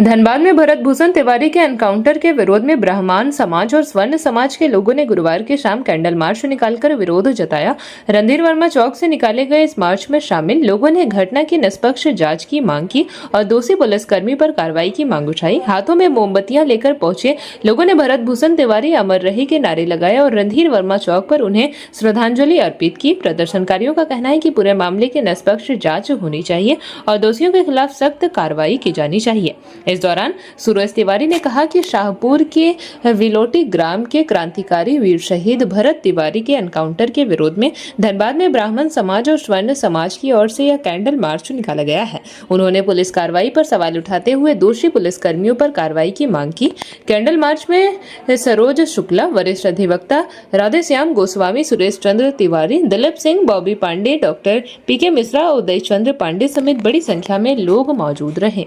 धनबाद में भरत भूषण तिवारी के एनकाउंटर के विरोध में ब्राह्मण समाज और स्वर्ण समाज के लोगों ने गुरुवार की शाम कैंडल मार्च निकालकर विरोध जताया। रणधीर वर्मा चौक से निकाले गए इस मार्च में शामिल लोगों ने घटना की निष्पक्ष जांच की मांग की और दोषी पुलिसकर्मी पर कार्रवाई की मांग उठाई। हाथों में मोमबत्तियां लेकर पहुंचे लोगों ने भरत भूषण तिवारी अमर रहे के नारे लगाए और रणधीर वर्मा चौक पर उन्हें श्रद्धांजलि अर्पित की। प्रदर्शनकारियों का कहना है कि पूरे मामले की निष्पक्ष जांच होनी चाहिए और दोषियों के खिलाफ सख्त कार्रवाई की जानी चाहिए। इस दौरान सूरज तिवारी ने कहा कि शाहपुर के विलोटी ग्राम के क्रांतिकारी वीर शहीद भरत तिवारी के एनकाउंटर के विरोध में धनबाद में ब्राह्मण समाज और स्वर्ण समाज की ओर से यह कैंडल मार्च निकाला गया है। उन्होंने पुलिस कार्रवाई पर सवाल उठाते हुए दोषी पुलिसकर्मियों पर कार्रवाई की मांग की। कैंडल मार्च में सरोज शुक्ला, वरिष्ठ अधिवक्ता राधेश्याम गोस्वामी, सुरेश चंद्र तिवारी, दिलीप सिंह, बॉबी पांडे, डॉक्टर पीके मिश्रा, उदय चंद्र पांडे समेत बड़ी संख्या में लोग मौजूद रहे।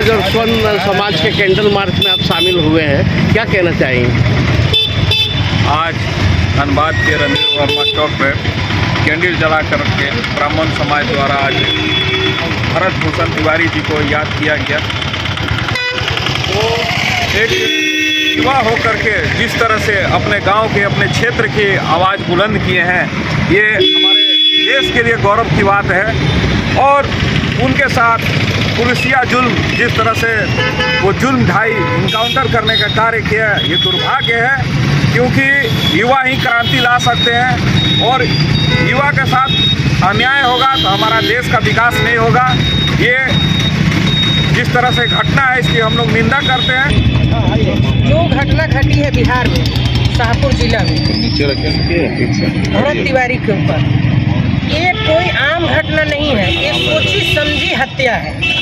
स्वर्ण समाज के कैंडल मार्च में आप शामिल हुए हैं, क्या कहना चाहेंगे? आज धनबाद के रणधीर वर्मा चौक पर कैंडल जलाकर के ब्राह्मण समाज द्वारा आज भरत भूषण तिवारी जी को याद किया गया। वो एक युवा होकर के जिस तरह से अपने गांव के, अपने क्षेत्र की आवाज़ बुलंद किए हैं, ये हमारे देश के लिए गौरव की बात है। और उनके साथ पुलिसिया जुल्म, जिस तरह से वो जुल्म ढाई इनकाउंटर करने का कार्य किया, ये दुर्भाग्य है, क्योंकि युवा ही क्रांति ला सकते हैं और युवा के साथ अन्याय होगा तो हमारा देश का विकास नहीं होगा। ये जिस तरह से घटना है, इसकी हम लोग निंदा करते हैं। जो घटना घटी है बिहार में, शाहपुर जिला में भरत तिवारी के ऊपर, ये कोई आम घटना नहीं है, ये सोची समझी हत्या है।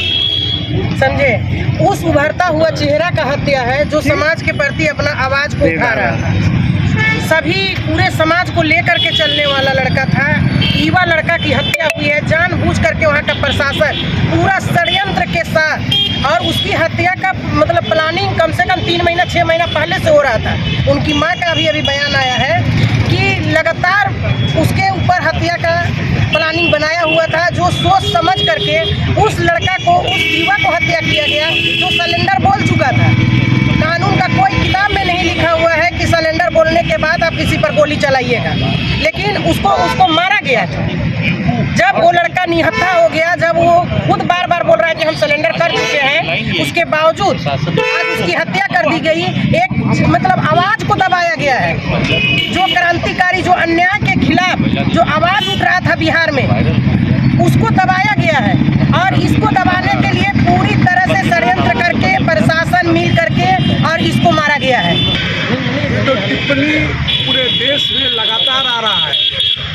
समझे, उस उभरता हुआ चेहरा का हत्या है जो समाज के प्रति अपना आवाज को उठा रहा है। सभी पूरे समाज को लेकर के चलने वाला लड़का था, युवा लड़का की हत्या हुई है। जानबूझ करके वहाँ का प्रशासन पूरा षड्यंत्र के साथ, और उसकी हत्या का मतलब प्लानिंग कम से कम 3 महीना 6 महीना पहले से हो रहा था। उनकी माँ का अभी बयान आया है कि लगातार उसके ऊपर हत्या का प्लानिंग बनाया हुआ था, जो सोच समझ करके उस लड़का को, उस युवा को हत्या किया गया जो सिलेंडर बोल चुका था। कानून का कोई किताब में नहीं लिखा हुआ है कि सिलेंडर बोलने के बाद आप किसी पर गोली चलाइएगा, लेकिन उसको मारा गया था। जब वो लड़का निहत्था हो गया, जब वो खुद बार बार बोल रहा है कि हम सिलेंडर कर चुके हैं, उसके बावजूद आज उसकी हत्या कर दी गई। एक मतलब आवाज को दबाया गया है। जो क्रांतिकारी, जो अन्याय के खिलाफ जो आवाज उठ रहा था बिहार में, उसको दबाया गया है। और इसको दबाने के लिए पूरी तरह से षड्यंत्र करके प्रशासन मिल करके और इसको मारा गया है। जो टिप्पणी पूरे देश में लगातार आ रहा है,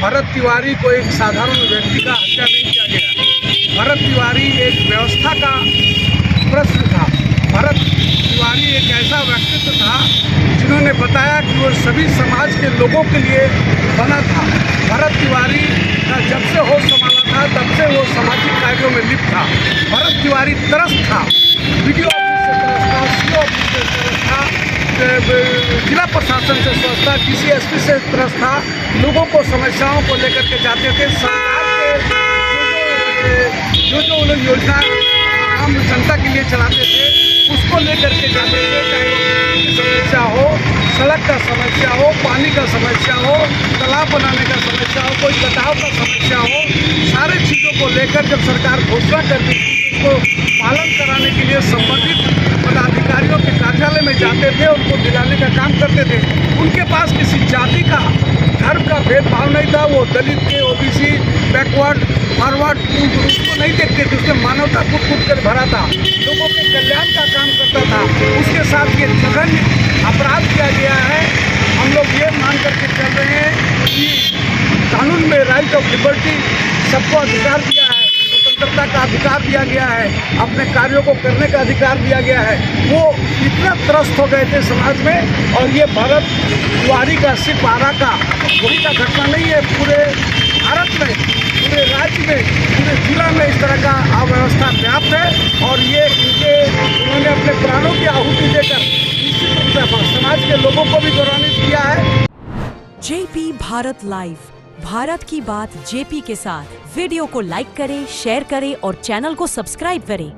भरत तिवारी को एक साधारण व्यक्ति का हत्या नहीं किया गया। भरत तिवारी एक व्यवस्था का प्रश्न था। भरत तिवारी एक ऐसा व्यक्तित्व था जिन्होंने बताया कि वो सभी समाज के लोगों के लिए बना था। भरत तिवारी का जब से होश संभाला था तब से वो सामाजिक कार्यों में लिप्त था। भरत तिवारी त्रस्त था, वीडियो ऑफिस से त्रस्त था, CO ऑफिस से त्रस्त था, जिला प्रशासन से त्रस्त था, DCSP से त्रस्त था। लोगों को समस्याओं को लेकर के जाते थे। सरकार के जो वो लोग योजना आम जनता के लिए चलाते थे, उसको लेकर के जाते थे। चाहे वो समस्या हो, सड़क का समस्या हो, पानी का समस्या हो, तालाब बनाने का समस्या हो, कोई कटाव का समस्या हो, सारे चीज़ों को लेकर जब सरकार घोषणा करती थी, उसको पालन कराने के लिए संबंधित पदाधिकारियों के कार्यालय में जाते थे, उनको दिलाने का काम करते थे। उनके पास किसी जाति का, धर्म का भेदभाव नहीं था। वो दलित के, OBC, बैकवर्ड, फॉरवर्ड, उसको नहीं देखते थे। उसने मानवता कूट कर भरा था, लोगों के कल्याण का काम करता था। उसके साथ ये जघन्य अपराध किया गया है। हम लोग ये मान करके चल रहे हैं कि कानून में राइट ऑफ लिबर्टी, सबको अधिकार दिया है, स्वतंत्रता का अधिकार दिया गया है, अपने कार्यों को करने का अधिकार दिया गया है। वो इतना त्रस्त हो गए थे समाज में। और ये भरत तिवारी का सिर्फ आरा का वही का घटना नहीं है, पूरे भारत में, पूरे राज्य में, पूरे जिला में इस तरह का अव्यवस्था व्याप्त है। और ये उन्होंने अपने प्राणों की आहुति देकर निश्चित रूप से समाज के लोगों को भी गौरवान्वित किया है। JP भारत लाइव, भारत की बात JP के साथ। वीडियो को लाइक करें, शेयर करें और चैनल को सब्सक्राइब करें।